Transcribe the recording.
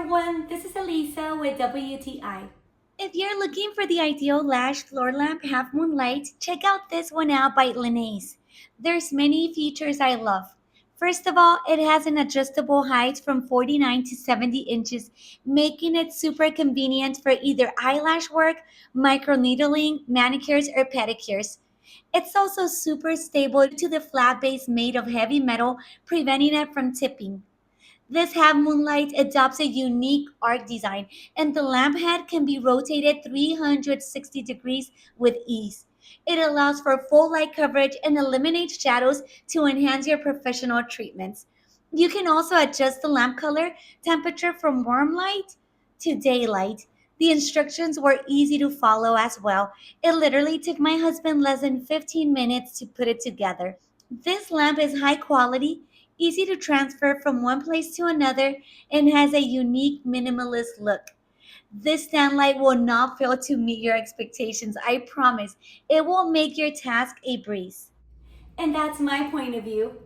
everyone, this is Elisa with WTI. If you're looking for the ideal lash floor lamp half moonlight, check out this one out by Lineiss. There's many features I love. First of all, it has an adjustable height from 49 to 70 inches, making it super convenient for either eyelash work, microneedling, manicures, or pedicures. It's also super stable due to the flat base made of heavy metal, preventing it from tipping. This half moonlight adopts a unique arc design, and the lamp head can be rotated 360 degrees with ease. It allows for full light coverage and eliminates shadows to enhance your professional treatments. You can also adjust the lamp color temperature from warm light to daylight. The instructions were easy to follow as well. It literally took my husband less than 15 minutes to put it together. This lamp is high quality, easy to transfer from one place to another, and has a unique minimalist look. This stand light will not fail to meet your expectations, I promise. It will make your task a breeze. And that's my point of view.